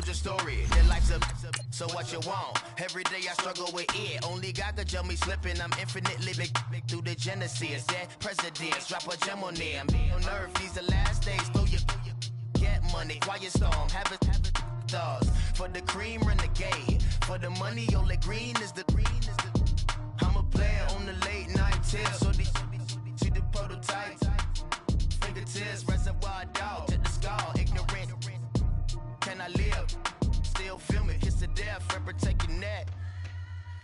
the story. Their life's a so what you want? Every day I struggle with it. Only God could tell me slipping. I'm infinitely big through the genesis. That presidents drop a gem on them. On earth, these the last days. Throw your get money, quiet storm. Have it thoughts for the cream renegade. For the money, only green is the. I'm a player on the late night tip. So these see the prototypes. Fingertips, reservoir dog to the skull. Ignorant. Can I live? Still film it. Kiss to death. Friend, protect your neck.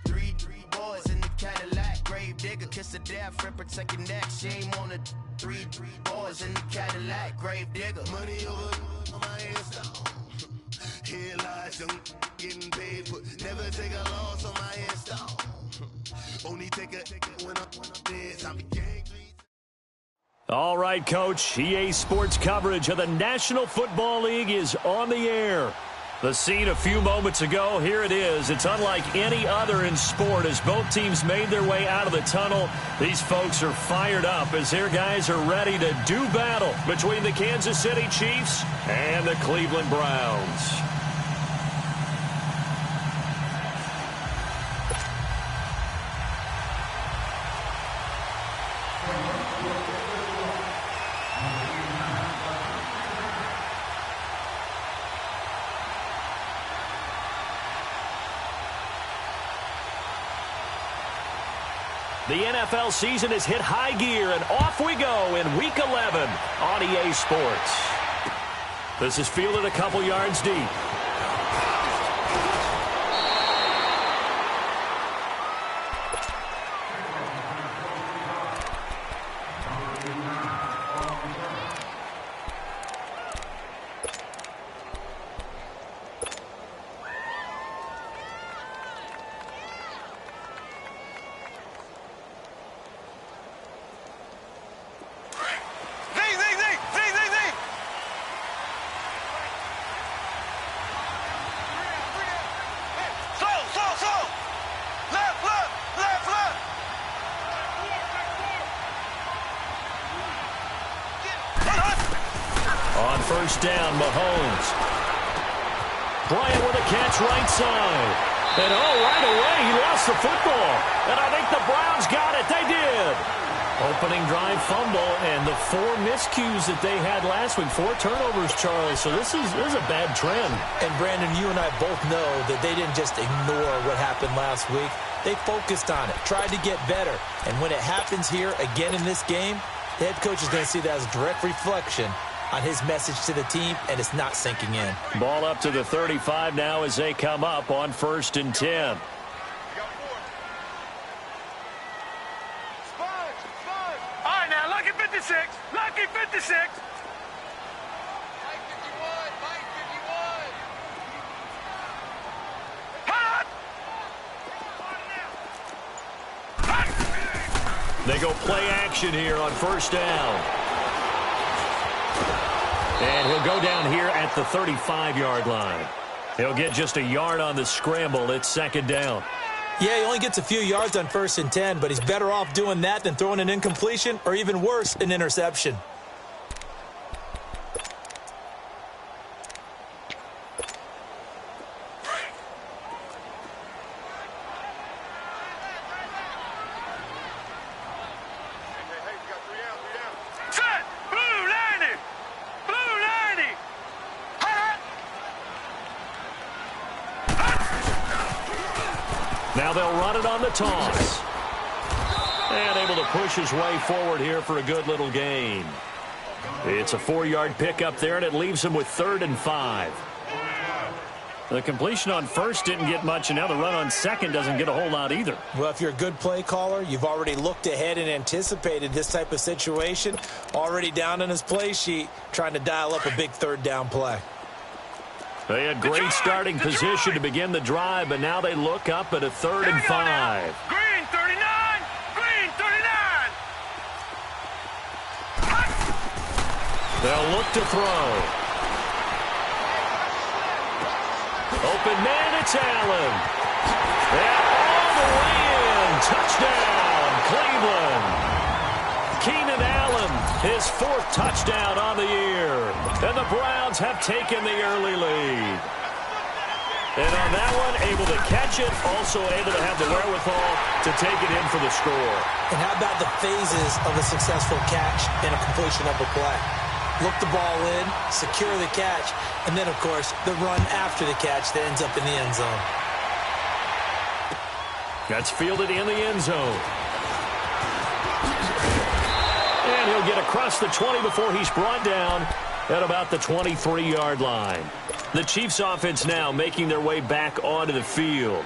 Three boys in the Cadillac. Grave digger. Kiss to death. Friend, protect your neck. Shame on the three boys in the Cadillac. Grave digger. Money over on my headstone. Here lies young getting paid for. Never take a loss on my headstone. Only take a when I'm dead. I'm a gang. All right, Coach. EA Sports coverage of the National Football League is on the air. The scene a few moments ago, here it is. It's unlike any other in sport as both teams made their way out of the tunnel. These folks are fired up as their guys are ready to do battle between the Kansas City Chiefs and the Cleveland Browns. The NFL season has hit high gear, and off we go in Week 11 on EA Sports. This is fielded a couple yards deep. First down, Mahomes. Bryant with a catch right side. And right away, he lost the football. And I think the Browns got it. They did. Opening drive fumble and the 4 miscues that they had last week. 4 turnovers, Charles. So this is a bad trend. And Brandon, you and I both know that they didn't just ignore what happened last week. They focused on it, tried to get better. And when it happens here again in this game, the head coach is going to see that as a direct reflection on his message to the team, and it's not sinking in. Ball up to the 35 now as they come up on 1st and 10. All right, now, lucky 56. Lucky 56. Mike 51. They go play action here on 1st down. And he'll go down here at the 35-yard line. He'll get just a yard on the scramble. It's 2nd down. Yeah, he only gets a few yards on 1st and 10, but he's better off doing that than throwing an incompletion or even worse, an interception. Now they'll run it on the toss. And able to push his way forward here for a good little gain. It's a 4-yard pickup there, and it leaves him with 3rd and 5. The completion on 1st didn't get much, and now the run on 2nd doesn't get a whole lot either. Well, if you're a good play caller, you've already looked ahead and anticipated this type of situation. Already down on his play sheet, trying to dial up a big 3rd down play. They had great starting position to begin the drive, but now they look up at a 3rd and 5. Green 39. Green 39. They'll look to throw. Open man, it's Allen. And all the way in. Touchdown, Cleveland. Keenan Allen, his 4th touchdown on the year. And the Browns have taken the early lead. And on that one, able to catch it, also able to have the wherewithal to take it in for the score. And how about the phases of a successful catch and a completion of a play? Look the ball in, secure the catch, and then, of course, the run after the catch that ends up in the end zone. That's fielded in the end zone. And he'll get across the 20 before he's brought down at about the 23-yard line. The Chiefs offense now making their way back onto the field.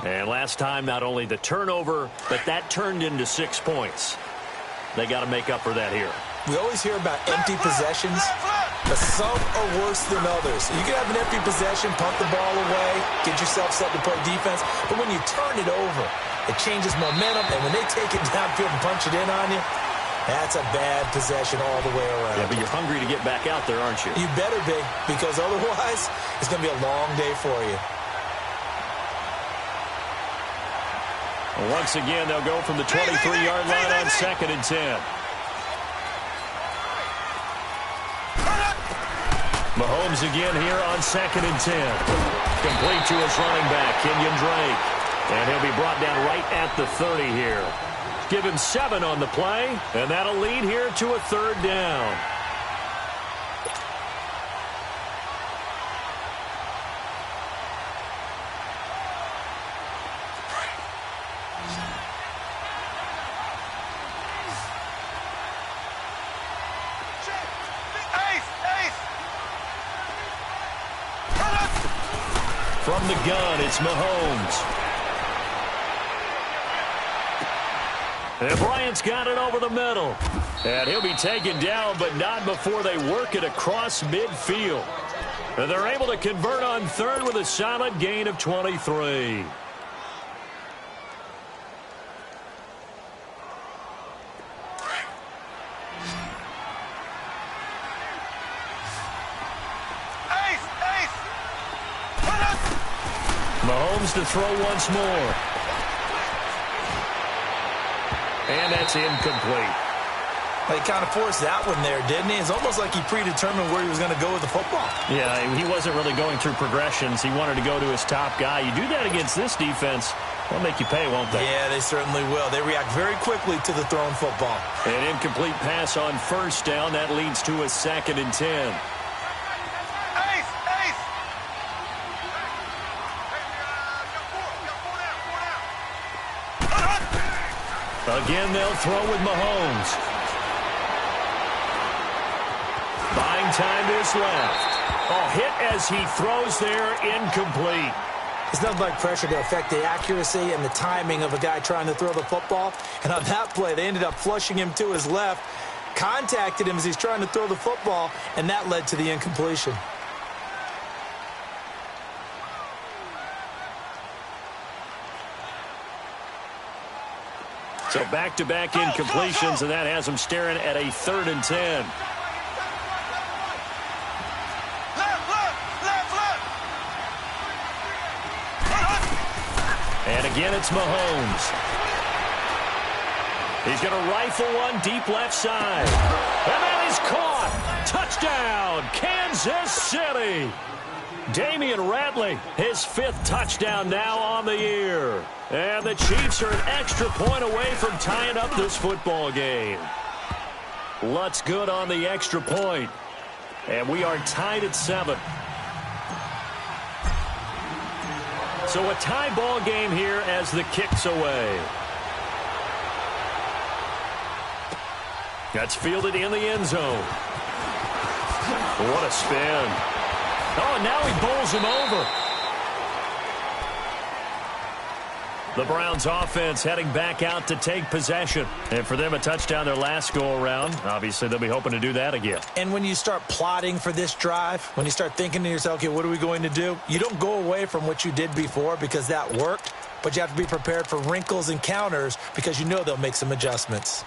And last time, not only the turnover, but that turned into 6 points. They got to make up for that here. We always hear about empty possessions, but some are worse than others. You can have an empty possession, punt the ball away, get yourself set to play defense, but when you turn it over, it changes momentum, and when they take it downfield and punch it in on you, that's a bad possession all the way around. Yeah, but you're hungry to get back out there, aren't you? You better be, because otherwise, it's going to be a long day for you. Well, once again, they'll go from the 23-yard line on 2nd and 10. Mahomes again here on 2nd and 10. Complete to his running back, Kenyon Drake. And he'll be brought down right at the 30 here. Give him 7 on the play, and that'll lead here to a 3rd down. From the gun, it's Mahomes. And Bryant's got it over the middle. And he'll be taken down, but not before they work it across midfield. And they're able to convert on 3rd with a solid gain of 23. Mahomes to throw once more. And that's incomplete. He kind of forced that one there, didn't he? It's almost like he predetermined where he was going to go with the football. Yeah, he wasn't really going through progressions. He wanted to go to his top guy. You do that against this defense, they'll make you pay, won't they? Yeah, they certainly will. They react very quickly to the thrown football. An incomplete pass on 1st down. That leads to a 2nd and 10. Again, they'll throw with Mahomes. Buying time to his left. A hit as he throws there, incomplete. It's nothing like pressure to affect the accuracy and the timing of a guy trying to throw the football. And on that play, they ended up flushing him to his left, contacted him as he's trying to throw the football, and that led to the incompletion. So back-to-back incompletions, and that has them staring at a 3rd and 10. And again, it's Mahomes. He's going to rifle one deep left side. And that is caught. Touchdown, Kansas City. Damian Ratley, his 5th touchdown now on the year. And the Chiefs are an extra point away from tying up this football game. Lutz good on the extra point. And we are tied at 7. So a tie ball game here as the kick's away. That's fielded in the end zone. What a spin. Oh, and now he bowls him over. The Browns offense heading back out to take possession. And for them, a touchdown their last go-around. Obviously, they'll be hoping to do that again. And when you start plotting for this drive, when you start thinking to yourself, okay, what are we going to do? You don't go away from what you did before because that worked, but you have to be prepared for wrinkles and counters because you know they'll make some adjustments.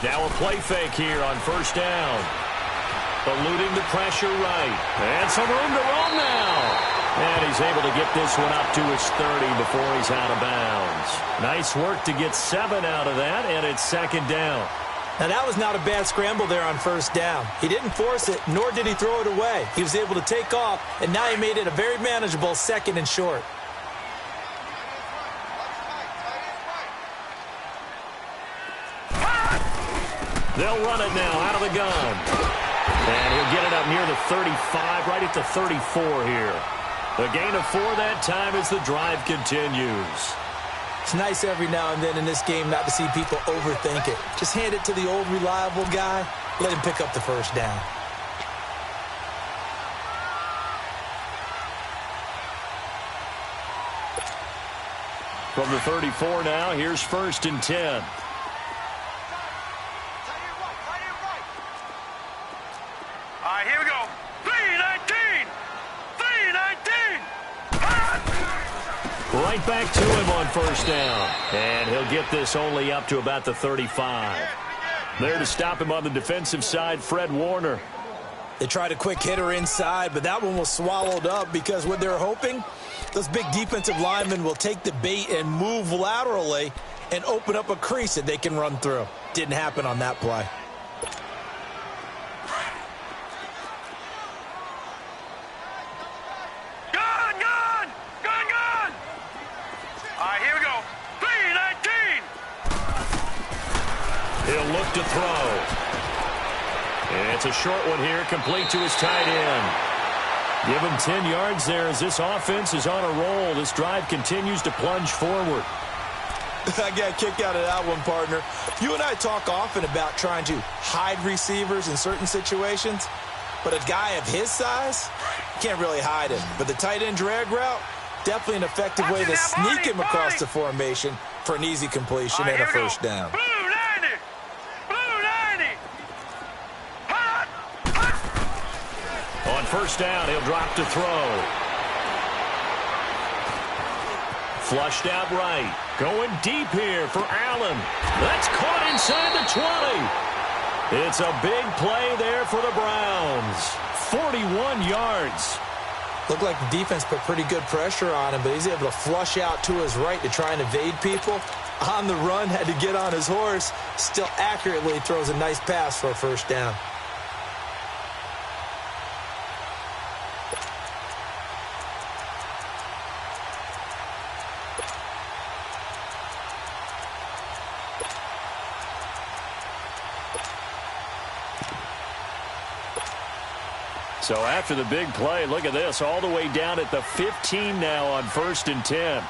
Now a play fake here on 1st down. Eluding the pressure right. And some room to roam now. And he's able to get this one up to his 30 before he's out of bounds. Nice work to get 7 out of that, and it's second down. Now, that was not a bad scramble there on first down. He didn't force it, nor did he throw it away. He was able to take off, and now he made it a very manageable 2nd and short. They'll run it now out of the gun. And he'll get it up near the 35, right at the 34 here. The gain of 4 that time as the drive continues. It's nice every now and then in this game not to see people overthink it. Just hand it to the old reliable guy. Let him pick up the first down. From the 34 now, here's 1st and 10. All right, here we go. 3-19. 3-19. Right back to him on first down. And he'll get this only up to about the 35. There to stop him on the defensive side, Fred Warner. They tried a quick hitter inside, but that one was swallowed up because what they're hoping, those big defensive linemen will take the bait and move laterally and open up a crease that they can run through. Didn't happen on that play. He'll look to throw. And it's a short one here, complete to his tight end. Give him 10 yards there as this offense is on a roll. This drive continues to plunge forward. I got a kick out of that one, partner. You and I talk often about trying to hide receivers in certain situations, but a guy of his size can't really hide him. But the tight end drag route, definitely an effective way to sneak him across the formation for an easy completion and a first down. On first down, he'll drop to throw. Flushed out right. Going deep here for Allen. That's caught inside the 20. It's a big play there for the Browns. 41 yards. Looked like the defense put pretty good pressure on him, but he's able to flush out to his right to try and evade people. On the run, had to get on his horse. Still accurately throws a nice pass for a first down. So after the big play, look at this, all the way down at the 15 now on 1st and 10. Hey, you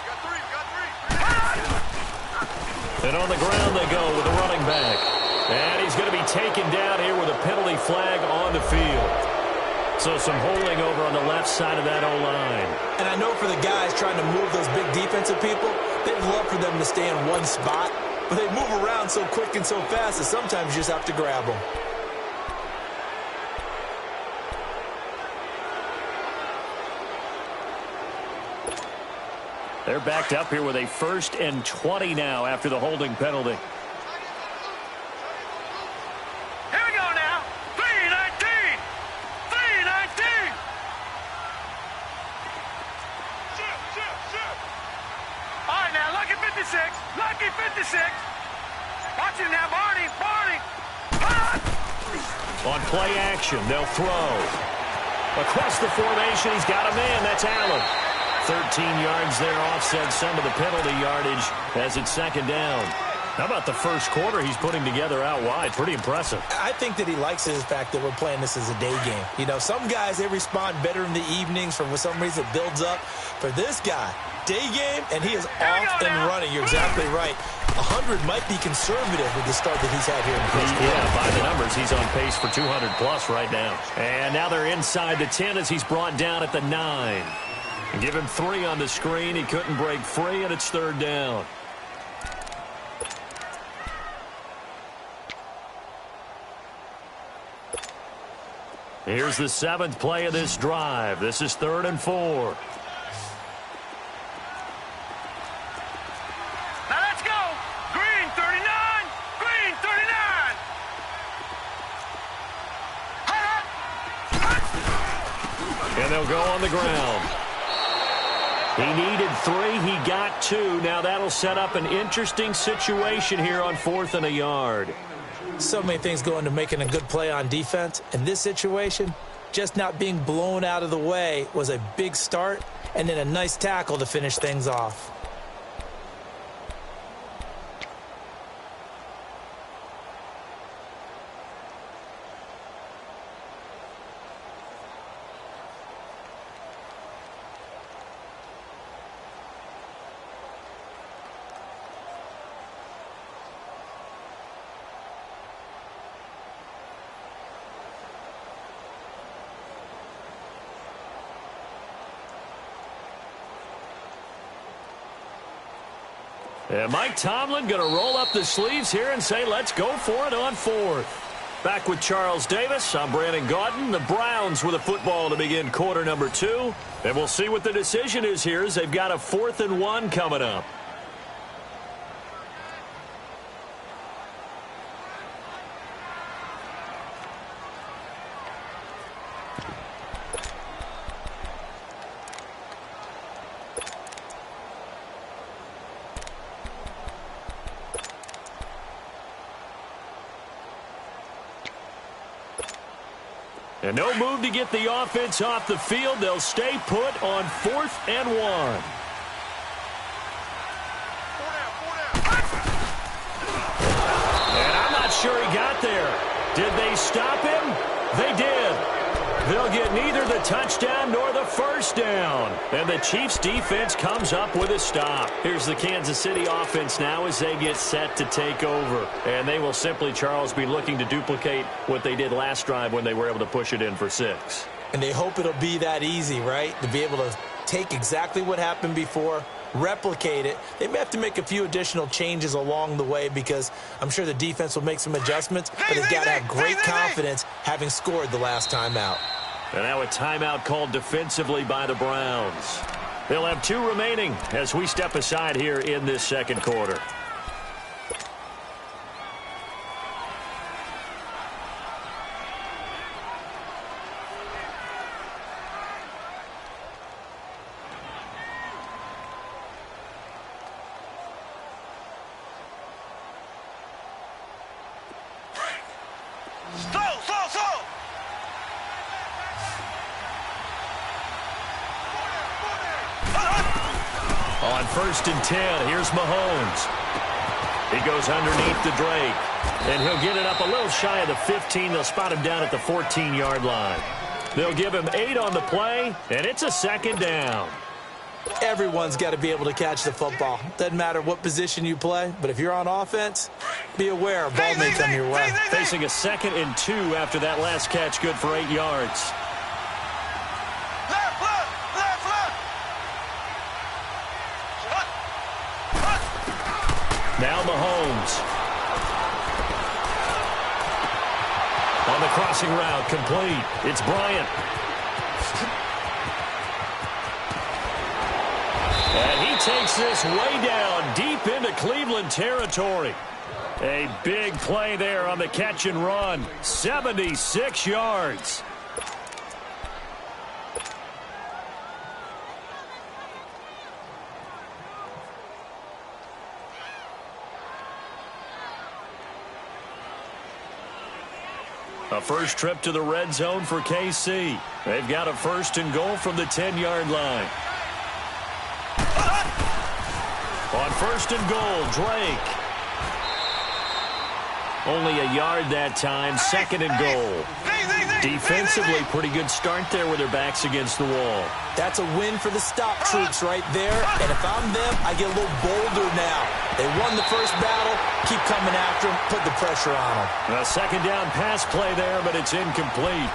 got three. And on the ground they go with the running back. And he's going to be taken down here with a penalty flag on the field. So some holding over on the left side of that O-line. And I know for the guys trying to move those big defensive people, they'd love for them to stay in one spot. But they move around so quick and so fast that sometimes you just have to grab them. They're backed up here with a 1st and 20 now after the holding penalty. Here we go now. 3-19. 3-19. Shoot. All right, now, lucky 56. Lucky 56. Watch it now, Barney. On play action, they'll throw. Across the formation, he's got a man. That's Allen. 13 yards there, offset some of the penalty yardage as it's second down. How about the first quarter he's putting together out wide? Pretty impressive. I think that he likes the fact that we're playing this as a day game. You know, some guys, they respond better in the evenings for some reason it builds up. For this guy, day game, and he is off and running. You're exactly right. 100 might be conservative with the start that he's had here in the first quarter. Yeah, by the numbers, he's on pace for 200-plus right now. And now they're inside the 10 as he's brought down at the 9. And give him 3 on the screen. He couldn't break free, and it's third down. Here's the 7th play of this drive. This is 3rd and 4. Now let's go. Green 39. Green 39. He'll go on the ground. He needed 3. He got 2. Now that'll set up an interesting situation here on 4th and a yard. So many things go into making a good play on defense. In this situation, just not being blown out of the way was a big start, and then a nice tackle to finish things off. And Mike Tomlin going to roll up the sleeves here and say, let's go for it on 4th. Back with Charles Davis, I'm Brandon Gaudin. The Browns with a football to begin quarter number 2. And we'll see what the decision is here as they've got a 4th and 1 coming up. And no move to get the offense off the field. They'll stay put on 4th and 1. And I'm not sure he got there. Did they stop him? They did. They'll get neither the touchdown nor the first down. And the Chiefs' defense comes up with a stop. Here's the Kansas City offense now as they get set to take over. And they will simply, Charles, be looking to duplicate what they did last drive when they were able to push it in for 6. And they hope it'll be that easy, right? To be able to take exactly what happened before, replicate it. They may have to make a few additional changes along the way because I'm sure the defense will make some adjustments, but they've got to have great confidence having scored the last time out. And now a timeout called defensively by the Browns. They'll have 2 remaining as we step aside here in this second quarter. On 1st and 10, here's Mahomes. He goes underneath to Drake. And he'll get it up a little shy of the 15. They'll spot him down at the 14-yard line. They'll give him 8 on the play, and it's a 2nd down. Everyone's got to be able to catch the football. Doesn't matter what position you play, but if you're on offense, be aware a ball may come your way. Facing a 2nd and 2 after that last catch, good for 8 yards. Now Mahomes. On the crossing route, complete. It's Bryant. And he takes this way down, deep into Cleveland territory. A big play there on the catch and run. 76 yards. A first trip to the red zone for KC. They've got a 1st and goal from the 10-yard line. On 1st and goal, Drake. Only a yard that time, 2nd and goal. Defensively, pretty good start there with their backs against the wall. That's a win for the stop troops right there. And if I'm them, I get a little bolder now. They won the first battle. Keep coming after them. Put the pressure on them. A 2nd down pass play there, but it's incomplete.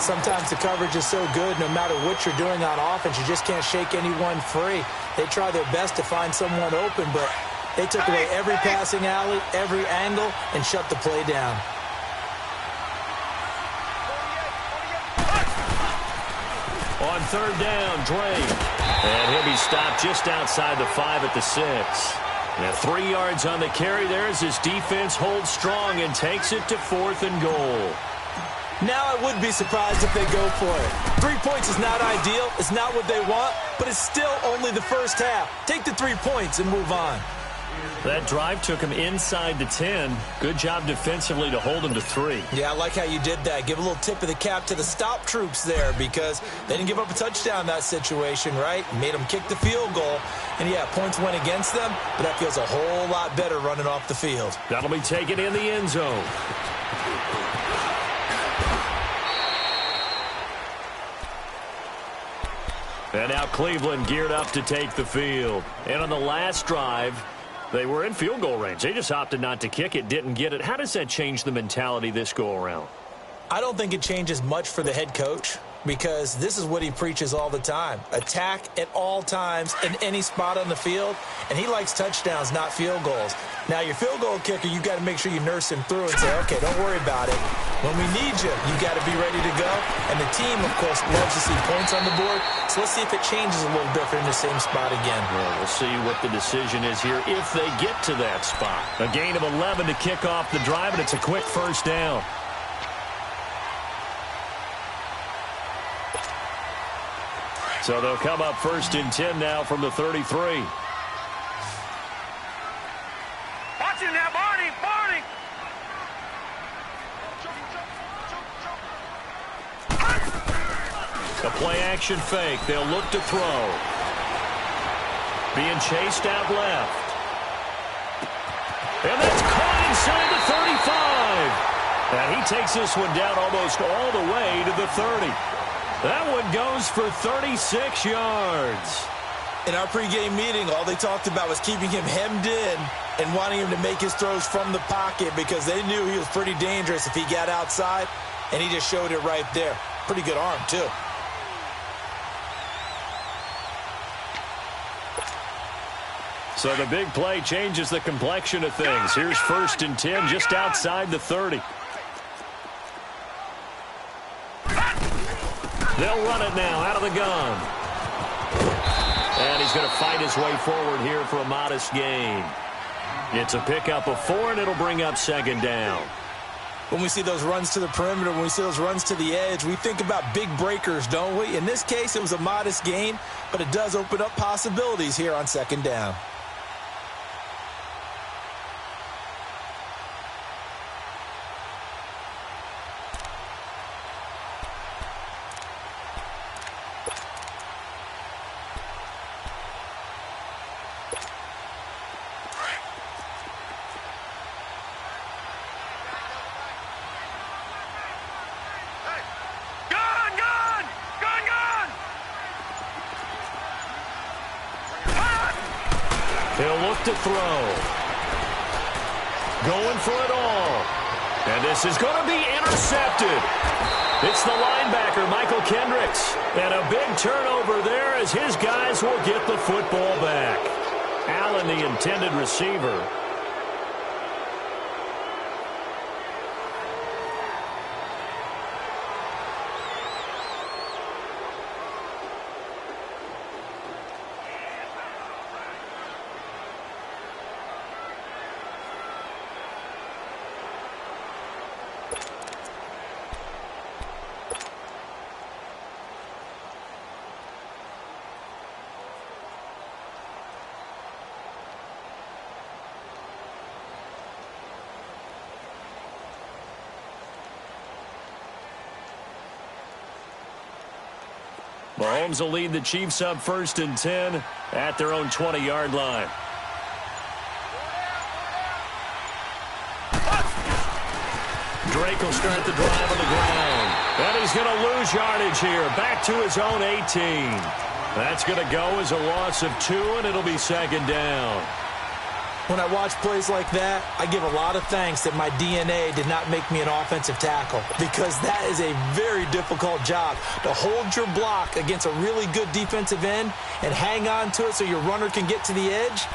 Sometimes the coverage is so good, no matter what you're doing on offense, you just can't shake anyone free. They try their best to find someone open, but they took away every passing alley, every angle, and shut the play down. On 3rd down, Drake. And he'll be stopped just outside the 5 at the 6. Now 3 yards on the carry there as his defense holds strong and takes it to 4th and goal. Now I would be surprised if they go for it. 3 points is not ideal. It's not what they want, but it's still only the first half. Take the 3 points and move on. That drive took him inside the 10. Good job defensively to hold him to 3. Yeah, I like how you did that. Give a little tip of the cap to the stop troops there because they didn't give up a touchdown in that situation, right? Made them kick the field goal. And, yeah, points went against them, but that feels a whole lot better running off the field. That'll be taken in the end zone. And now Cleveland geared up to take the field. And on the last drive, they were in field goal range. They just opted not to kick it, didn't get it. How does that change the mentality this go-around? I don't think it changes much for the head coach because this is what he preaches all the time. Attack at all times in any spot on the field, and he likes touchdowns, not field goals. Now, your field goal kicker, you got to make sure you nurse him through and say, okay, don't worry about it. When we need you, you got to be ready to go. And the team, of course, loves to see points on the board. So let's see if it changes a little bit if they're in the same spot again. Well, we'll see what the decision is here if they get to that spot. A gain of 11 to kick off the drive, and it's a quick first down. So they'll come up 1st and 10 now from the 33. Watch him now, Barney! Barney! A play-action fake. They'll look to throw. Being chased out left. And that's caught inside the 35. And he takes this one down almost all the way to the 30. That one goes for 36 yards. In our pregame meeting, all they talked about was keeping him hemmed in and wanting him to make his throws from the pocket because they knew he was pretty dangerous if he got outside, and he just showed it right there. Pretty good arm, too. So the big play changes the complexion of things. Here's 1st and 10 just outside the 30. They'll run it now out of the gun. And he's going to fight his way forward here for a modest gain. It's a pickup of 4, and it'll bring up 2nd down. When we see those runs to the perimeter, when we see those runs to the edge, we think about big breakers, don't we? In this case, it was a modest gain, but it does open up possibilities here on 2nd down. He'll look to throw. Going for it all. And this is going to be intercepted. It's the linebacker, Michael Kendricks. And a big turnover there as his guys will get the football back. Allen, the intended receiver. Mahomes will lead the Chiefs up 1st and 10 at their own 20-yard line. Drake will start the drive on the ground. And he's going to lose yardage here. Back to his own 18. That's going to go as a loss of 2, and it'll be 2nd down. When I watch plays like that, I give a lot of thanks that my DNA did not make me an offensive tackle because that is a very difficult job to hold your block against a really good defensive end and hang on to it so your runner can get to the edge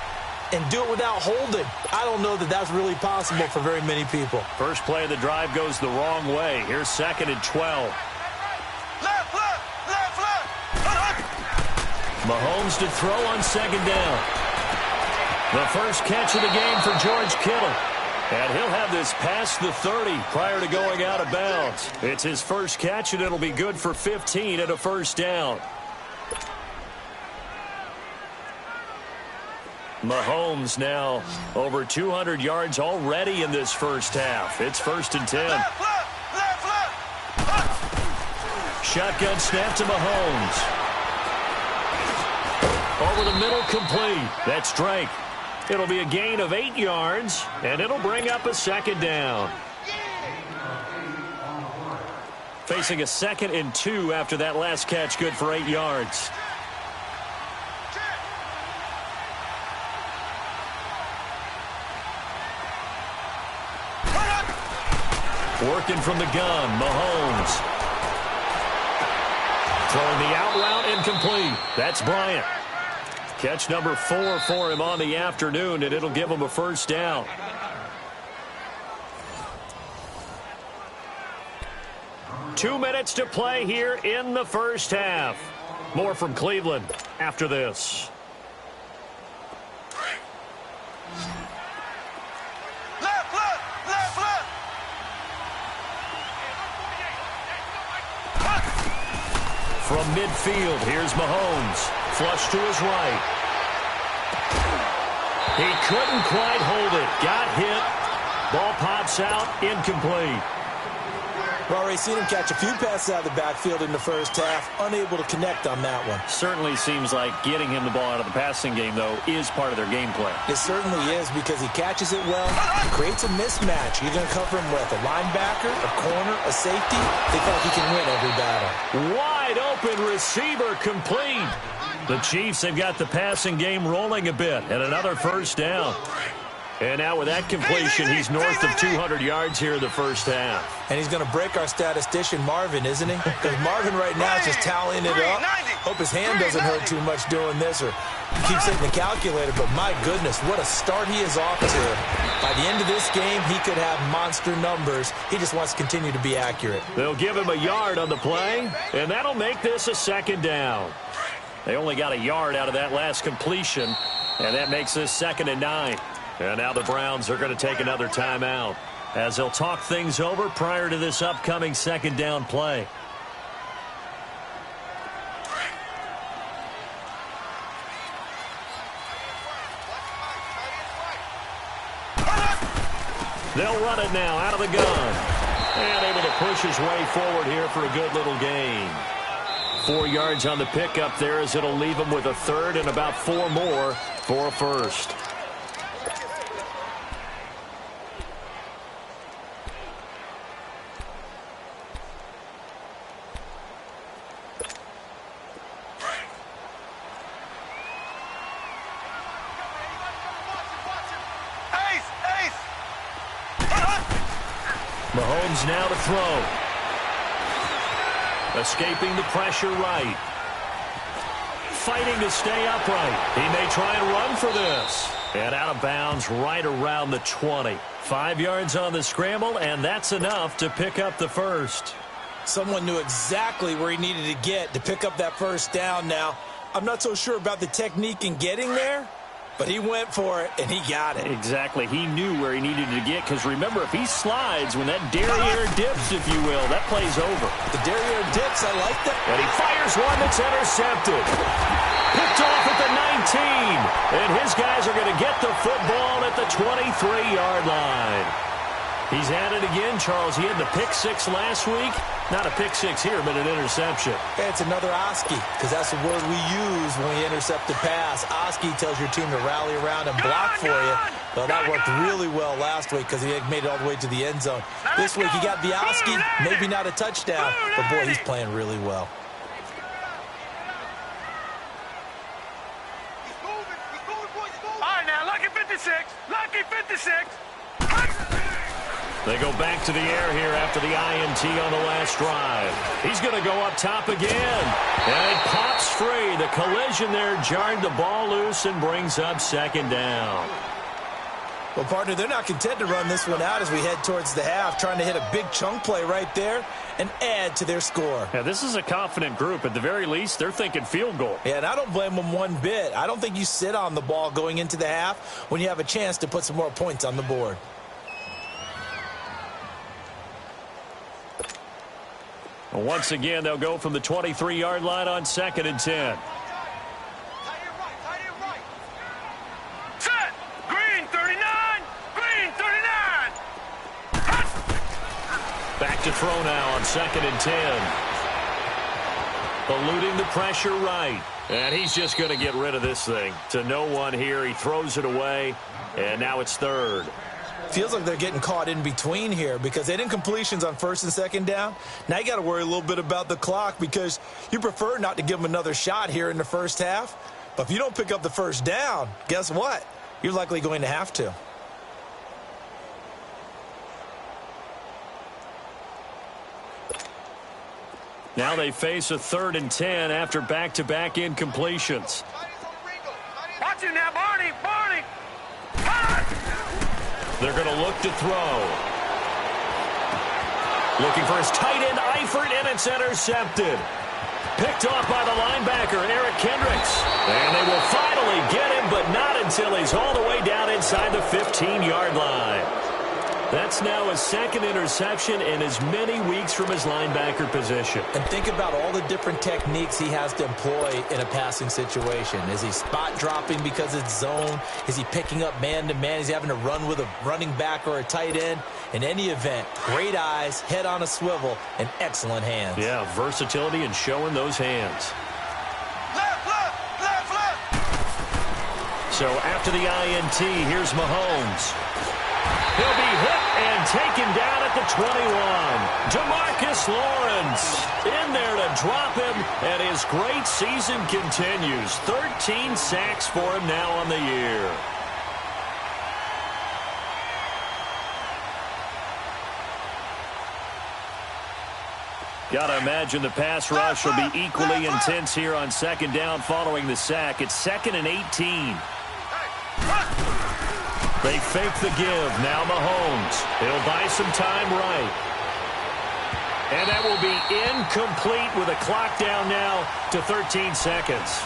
and do it without holding. I don't know that that's really possible for very many people. First play of the drive goes the wrong way. Here's 2nd and 12. Left. Mahomes to throw on 2nd down. The first catch of the game for George Kittle. And he'll have this past the 30 prior to going out of bounds. It's his first catch, and it'll be good for 15 and a first down. Mahomes now over 200 yards already in this first half. It's 1st and 10. Shotgun snap to Mahomes. Over the middle, complete. That's Drake. It'll be a gain of 8 yards, and it'll bring up a second down. Facing a 2nd and 2 after that last catch, good for 8 yards. Working from the gun, Mahomes. Throwing the out route, incomplete. That's Bryant. Catch number 4 for him on the afternoon, and it'll give him a first down. Two minutes to play here in the first half. More from Cleveland after this. From midfield, here's Mahomes. Flush to his right. He couldn't quite hold it. Got hit. Ball pops out. Incomplete. We've already seen him catch a few passes out of the backfield in the first half. Unable to connect on that one. Certainly seems like getting him the ball out of the passing game, though, is part of their game plan. It certainly is because he catches it well, creates a mismatch. You're going to cover him with a linebacker, a corner, a safety. They feel like he can win every battle. Wide open receiver complete. The Chiefs have got the passing game rolling a bit, and another first down. And now with that completion, he's north of 200 yards here in the first half. And he's going to break our statistician, Marvin, isn't he? Because Marvin right now is just tallying it up. Hope his hand doesn't hurt too much doing this, or he keeps hitting the calculator. But my goodness, what a start he is off to. By the end of this game, he could have monster numbers. He just wants to continue to be accurate. They'll give him a yard on the play, and that'll make this a second down. They only got a yard out of that last completion, and that makes this 2nd and 9. And now the Browns are going to take another timeout as they'll talk things over prior to this upcoming second down play. They'll run it now out of the gun. And able to push his way forward here for a good little gain. 4 yards on the pickup there as it'll leave him with a third and about 4 more for a first. Mahomes now to throw. Escaping the pressure right. Fighting to stay upright. He may try and run for this. And out of bounds right around the 20. 5 yards on the scramble, and that's enough to pick up the first. Someone knew exactly where he needed to get to pick up that first down now. I'm not so sure about the technique in getting there, but he went for it, and he got it. Exactly. He knew where he needed to get, because remember, if he slides, when that derriere dips, if you will, that play's over. The derriere dips, I like that. And he fires one that's intercepted. Picked off at the 19. And his guys are going to get the football at the 23-yard line. He's at it again, Charles. He had the pick 6 last week. Not a pick 6 here, but an interception. Yeah, it's another Oski, because that's the word we use when we intercept a pass. Oski tells your team to rally around and block for you. Well, that worked really well last week because he made it all the way to the end zone. This week he got the Oski, maybe not a touchdown, but boy, he's playing really well. All right, now, lucky 56. Lucky 56. They go back to the air here after the INT on the last drive. He's going to go up top again. And it pops free. The collision there jarred the ball loose and brings up second down. Well, partner, they're not content to run this one out as we head towards the half, trying to hit a big chunk play right there and add to their score. Yeah, this is a confident group. At the very least, they're thinking field goal. Yeah, and I don't blame them one bit. I don't think you sit on the ball going into the half when you have a chance to put some more points on the board. Once again, they'll go from the 23-yard line on 2nd and 10. Set! Green 39! Green 39! Back to throw now on 2nd and 10. Eluding the pressure right. And he's just going to get rid of this thing. To no one here. He throws it away, and now it's 3rd. Feels like they're getting caught in between here because they didn't completions on 1st and 2nd down. Now you got to worry a little bit about the clock because you prefer not to give them another shot here in the first half. But if you don't pick up the 1st down, guess what? You're likely going to have to. Now they face a 3rd and 10 after back-to-back incompletions. Watch it now, Barney! Barney! They're going to look to throw. Looking for his tight end, Eifert, and it's intercepted. Picked off by the linebacker, Eric Kendricks. And they will finally get him, but not until he's all the way down inside the 15-yard line. That's now his 2nd interception in as many weeks from his linebacker position. And think about all the different techniques he has to employ in a passing situation. Is he spot dropping because it's zone? Is he picking up man-to-man? Is he having to run with a running back or a tight end? In any event, great eyes, head on a swivel, and excellent hands. Yeah, versatility and showing those hands. Left, left, left, left! So after the INT, here's Mahomes. He'll be hit and taken down at the 21. DeMarcus Lawrence in there to drop him, and his great season continues. 13 sacks for him now on the year. Got to imagine the pass rush will be equally intense here on 2nd down following the sack. It's 2nd and 18. They fake the give. Now Mahomes. He'll buy some time right. And that will be incomplete with a clock down now to 13 seconds.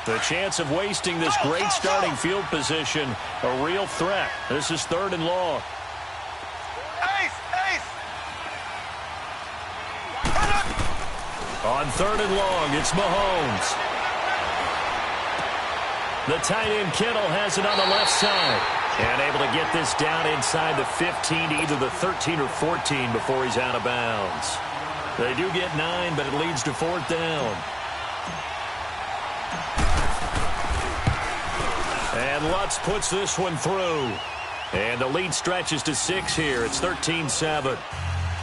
The chance of wasting this great starting field position, a real threat. This is 3rd and long. Ace! Ace! On 3rd and long, it's Mahomes. The tight end Kittle has it on the left side. And able to get this down inside the 15 to either the 13 or 14 before he's out of bounds. They do get 9, but it leads to 4th down. And Lutz puts this one through. And the lead stretches to 6 here. It's 13-7.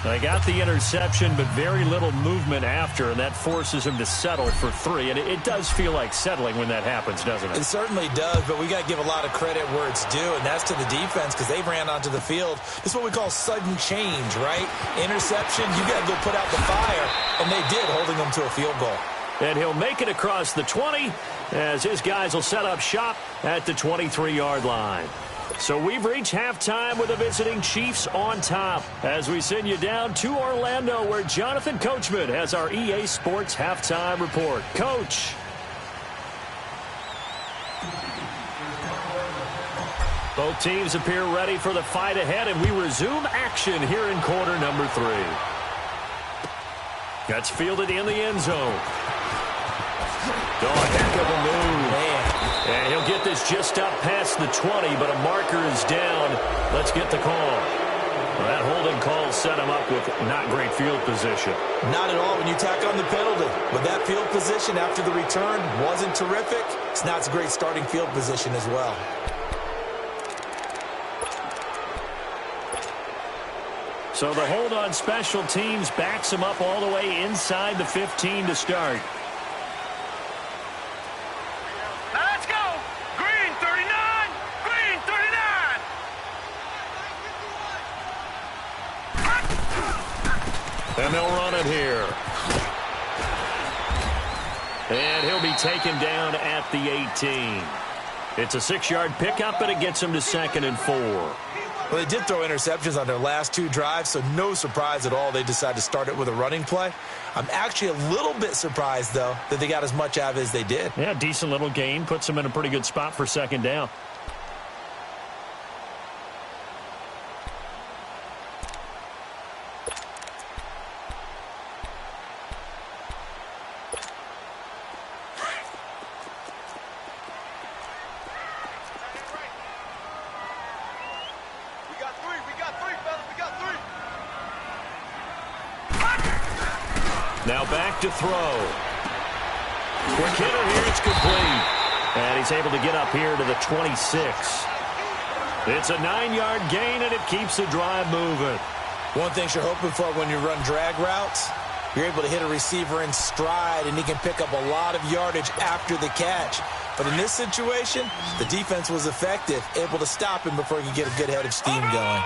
They got the interception, but very little movement after, and that forces him to settle for 3. And it does feel like settling when that happens, doesn't it? It certainly does, but we got to give a lot of credit where it's due, and that's to the defense because they ran onto the field. This is what we call sudden change, right? Interception, you got to go put out the fire, and they did, holding them to a field goal. And he'll make it across the 20 as his guys will set up shop at the 23-yard line. So we've reached halftime with the visiting Chiefs on top as we send you down to Orlando where Jonathan Coachman has our EA Sports halftime report. Coach. Both teams appear ready for the fight ahead, and we resume action here in quarter number 3. That's fielded in the end zone. Oh, a heck of a move. Man. And he'll get this just up past the 20, but a marker is down. Let's get the call. Well, that holding call set him up with not great field position. Not at all when you tack on the penalty. But that field position after the return wasn't terrific. It's not a great starting field position as well. So the hold on special teams backs him up all the way inside the 15 to start. Now let's go! Green 39! Green 39! And they'll run it here. And he'll be taken down at the 18. It's a 6-yard pickup, and it gets him to 2nd and 4. Well, they did throw interceptions on their last 2 drives, so no surprise at all they decided to start it with a running play. I'm actually a little bit surprised, though, that they got as much out of it as they did. Yeah, decent little gain. Puts them in a pretty good spot for second down. Now back to throw. Quick hitter here, it's complete. And he's able to get up here to the 26. It's a 9-yard gain, and it keeps the drive moving. One thing you're hoping for when you run drag routes, you're able to hit a receiver in stride, and he can pick up a lot of yardage after the catch. But in this situation, the defense was effective, able to stop him before he could get a good head of steam going.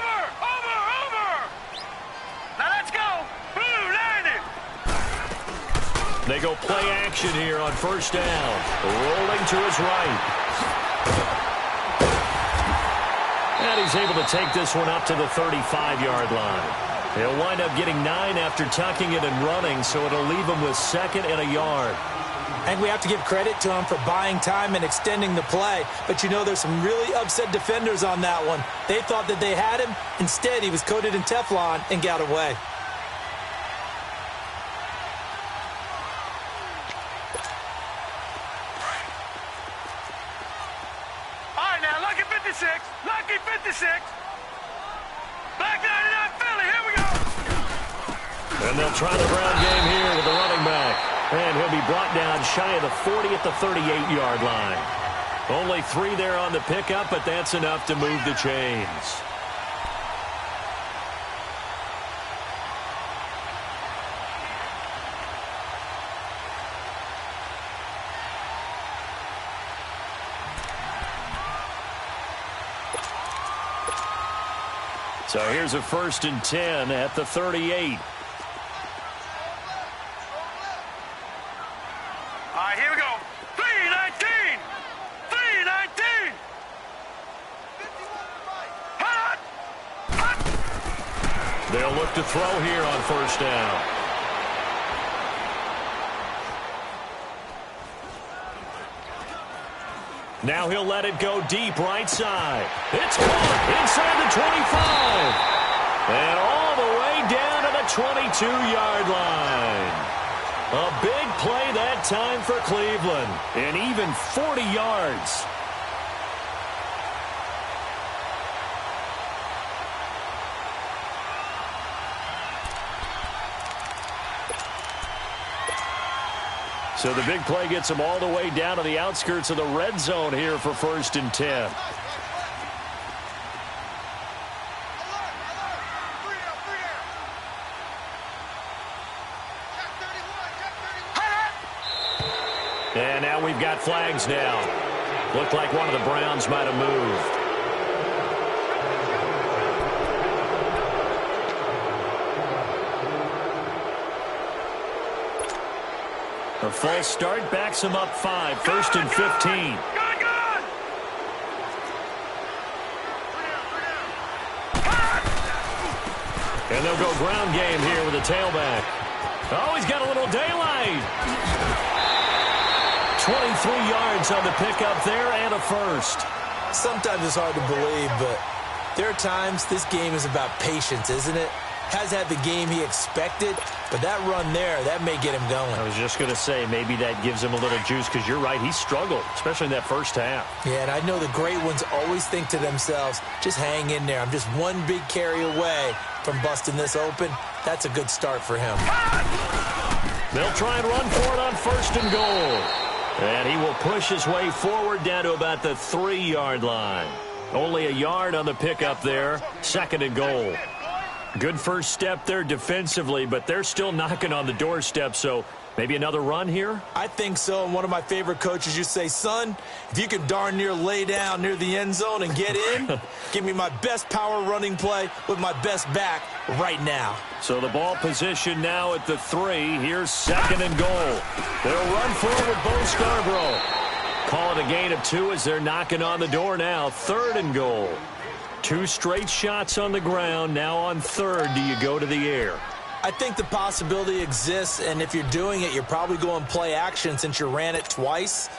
They go play action here on first down. Rolling to his right. And he's able to take this one up to the 35-yard line. He'll wind up getting 9 after tucking it and running, so it'll leave him with 2nd and a yard. And we have to give credit to him for buying time and extending the play. But you know, there's some really upset defenders on that one. They thought that they had him. Instead, he was coated in Teflon and got away. Lucky 56. Back 99 Philly. Here we go. And they'll try the ground game here with the running back. And he'll be brought down shy of the 40 at the 38-yard line. Only 3 there on the pickup, but that's enough to move the chains. So here's a 1st and 10 at the 38. All right, here we go. 319. 319. Hot. Hot. They'll look to throw here on first down. Now he'll let it go deep right side. It's caught inside the 25. And all the way down to the 22-yard line. A big play that time for Cleveland. And even 40 yards. So the big play gets him all the way down to the outskirts of the red zone here for 1st and 10. And now we've got flags down. Looked like one of the Browns might have moved. A false start backs him up 5, 1st and 15. And they'll go ground game here with a tailback. Oh, he's got a little daylight. 23 yards on the pickup there and a 1st. Sometimes it's hard to believe, but there are times this game is about patience, isn't it? Has had the game he expected, but that run there, that may get him going. I was just going to say, maybe that gives him a little juice, because you're right, he struggled, especially in that first half. Yeah, and I know the great ones always think to themselves, just hang in there. I'm just one big carry away from busting this open. That's a good start for him. They'll try and run for it on 1st and goal. And he will push his way forward down to about the 3-yard line. Only a yard on the pickup there, 2nd and goal. Good first step there defensively, but they're still knocking on the doorstep, so maybe another run here? I think so, and one of my favorite coaches used to say, son, if you can darn near lay down near the end zone and get in, give me my best power running play with my best back right now. So the ball position now at the 3. Here's 2nd and goal. They'll run forward with Bo Scarborough. Call it a gain of 2 as they're knocking on the door now. 3rd and goal. 2 straight shots on the ground. Now on third, do you go to the air? I think the possibility exists, and if you're doing it, you're probably going play action since you ran it twice.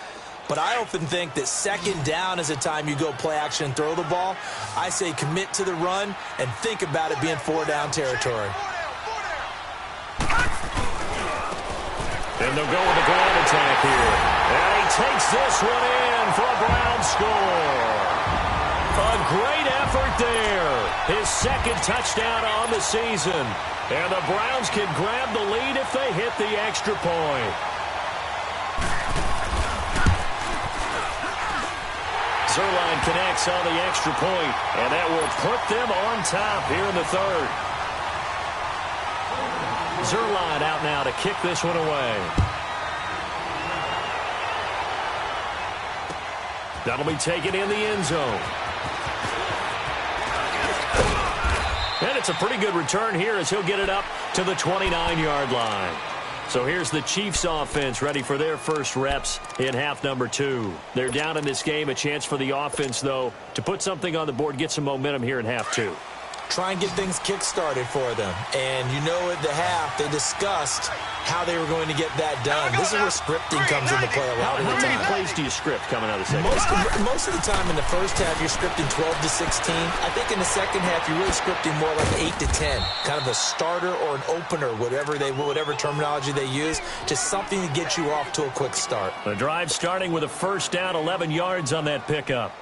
But I often think that second down is the time you go play action and throw the ball. I say commit to the run and think about it being 4-down territory. And they'll go with a ground attack here. And he takes this one in for a Brown score. A great effort there. His second touchdown on the season. And the Browns can grab the lead if they hit the extra point. Zerline connects on the extra point, and that will put them on top here in the third. Zerline out now to kick this one away. That'll be taken in the end zone. And it's a pretty good return here as he'll get it up to the 29-yard line. So here's the Chiefs offense ready for their first reps in half number 2. They're down in this game. A chance for the offense, though, to put something on the board, get some momentum here in half 2. Try and get things kick-started for them. And you know at the half, they discussed how they were going to get that done. This is where scripting comes into play a lot of the time. How many plays do you script coming out of the second Most of the time in the first half, you're scripting 12 to 16. I think in the second half, you're really scripting more like 8 to 10. Kind of a starter or an opener, whatever terminology they use, just something to get you off to a quick start. The drive starting with a first down, 11 yards on that pickup.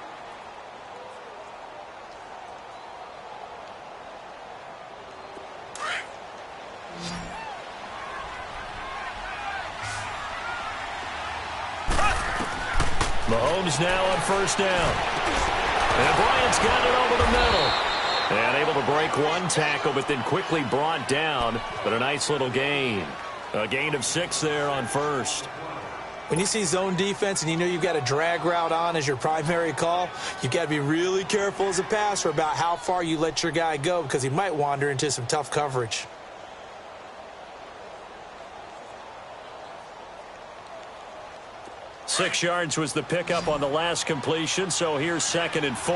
Mahomes now on first down. And Bryant's got it over the middle. And able to break one tackle, but then quickly brought down. But a nice little gain. A gain of 6 there on first. When you see zone defense and you know you've got a drag route on as your primary call, you've got to be really careful as a passer about how far you let your guy go because he might wander into some tough coverage. Six yards was the pickup on the last completion, so here's 2nd and 4.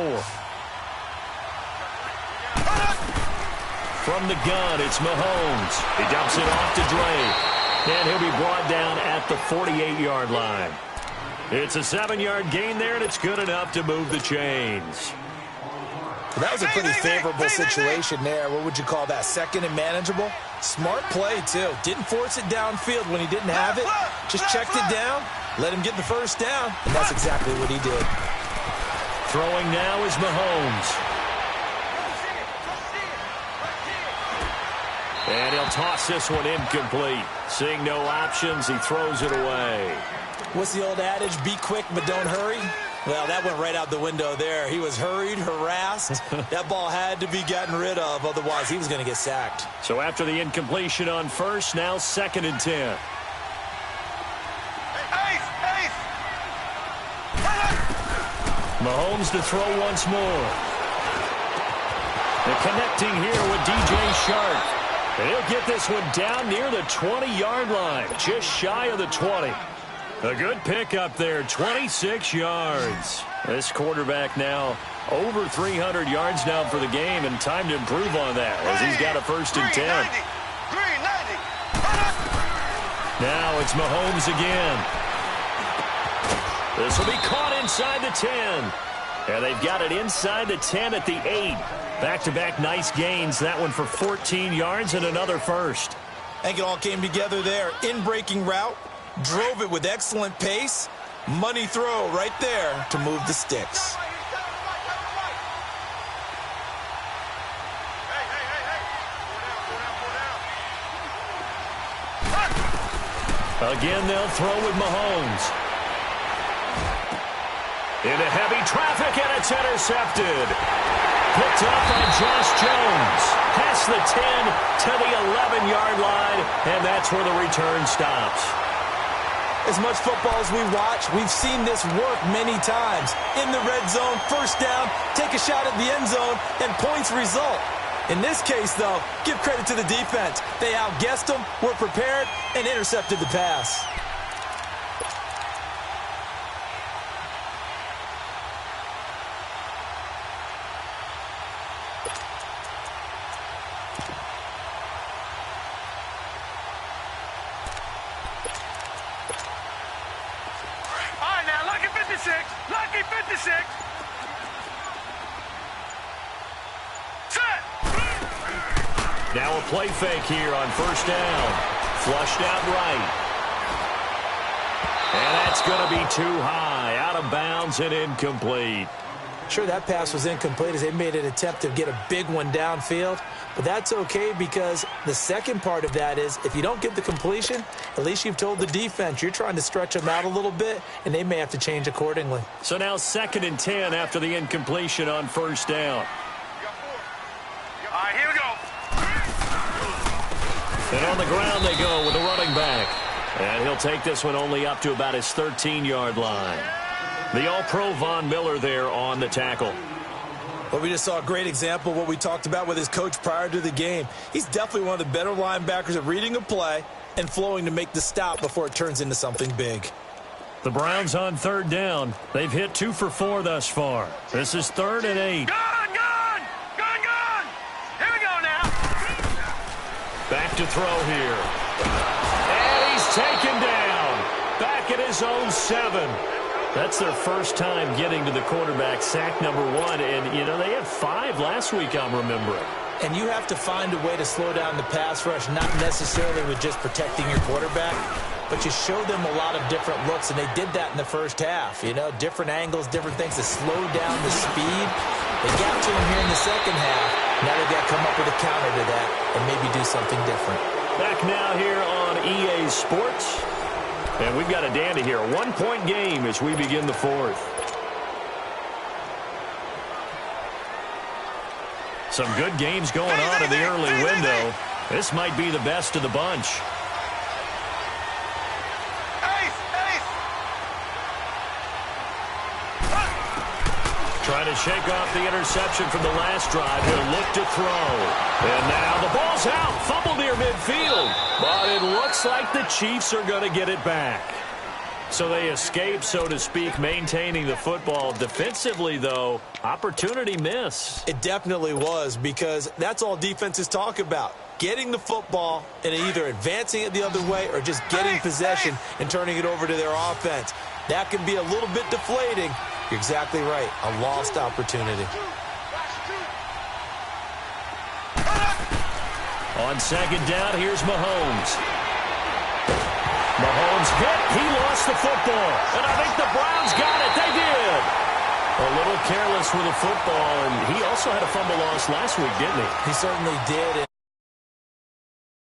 From the gun, it's Mahomes. He dumps it off to Dre. And he'll be brought down at the 48-yard line. It's a 7-yard gain there, and it's good enough to move the chains. Well, that was a pretty favorable situation there. What would you call that? Second and manageable? Smart play, too. Didn't force it downfield when he didn't have it. Just checked it down. Let him get the first down, and that's exactly what he did. Throwing now is Mahomes. And he'll toss this one incomplete. Seeing no options, he throws it away. What's the old adage? Be quick, but don't hurry? Well, that went right out the window there. He was hurried, harassed. That ball had to be gotten rid of, otherwise he was going to get sacked. So after the incompletion on first, now 2nd and 10. Mahomes to throw once more. And connecting here with DJ Shark. And he'll get this one down near the 20-yard line, just shy of the 20. A good pickup there, 26 yards. This quarterback now over 300 yards now for the game, and time to improve on that as he's got a 1st and 10. Now it's Mahomes again. This will be caught inside the 10. And they've got it inside the 10 at the 8. Back-to-back nice gains. That one for 14 yards and another first. I think it all came together there. In-breaking route. Drove it with excellent pace. Money throw right there to move the sticks. Again, they'll throw with Mahomes. Into heavy traffic, and it's intercepted. Picked up by Josh Jones. Past the 10 to the 11-yard line, and that's where the return stops. As much football as we watch, we've seen this work many times. In the red zone, first down, take a shot at the end zone, and points result. In this case, though, give credit to the defense. They outguessed them, were prepared, and intercepted the pass. 56. Lucky 56. Set. Now a play fake here on first down. Flushed out right. And that's going to be too high. Out of bounds and incomplete. Sure, that pass was incomplete as they made an attempt to get a big one downfield. But that's okay because the second part of that is if you don't get the completion, at least you've told the defense you're trying to stretch them out a little bit, and they may have to change accordingly. So now 2nd and 10 after the incompletion on first down. All right, here we go. And on the ground they go with the running back. And he'll take this one only up to about his 13-yard line. The All-Pro Von Miller there on the tackle. Well, we just saw a great example of what we talked about with his coach prior to the game. He's definitely one of the better linebackers at reading a play and flowing to make the stop before it turns into something big. The Browns on 3rd down. They've hit 2 for 4 thus far. This is 3rd and 8. Gone, gone, gone, gone. Here we go now. Back to throw here. And he's taken down. Back at his own 7. That's their first time getting to the quarterback, sack number 1. And, you know, they had 5 last week, I'm remembering. And you have to find a way to slow down the pass rush, not necessarily with just protecting your quarterback, but you show them a lot of different looks, and they did that in the first half. You know, different angles, different things to slow down the speed. They got to him here in the second half. Now they've got to come up with a counter to that and maybe do something different. Back now here on EA Sports. And we've got a dandy here. A 1-point game as we begin the 4th. Some good games going on in the early window. This might be the best of the bunch. Trying to shake off the interception from the last drive. He'll look to throw. And now the ball's out. Fumble near midfield. But it looks like the Chiefs are going to get it back. So they escape, so to speak, maintaining the football. Defensively, though, opportunity miss. It definitely was, because that's all defenses talk about. Getting the football and either advancing it the other way or just getting possession and turning it over to their offense. That can be a little bit deflating. You're exactly right. A lost opportunity. On 2nd down, here's Mahomes. Mahomes hit. He lost the football. And I think the Browns got it. They did. A little careless with the football, and he also had a fumble loss last week, didn't he? He certainly did.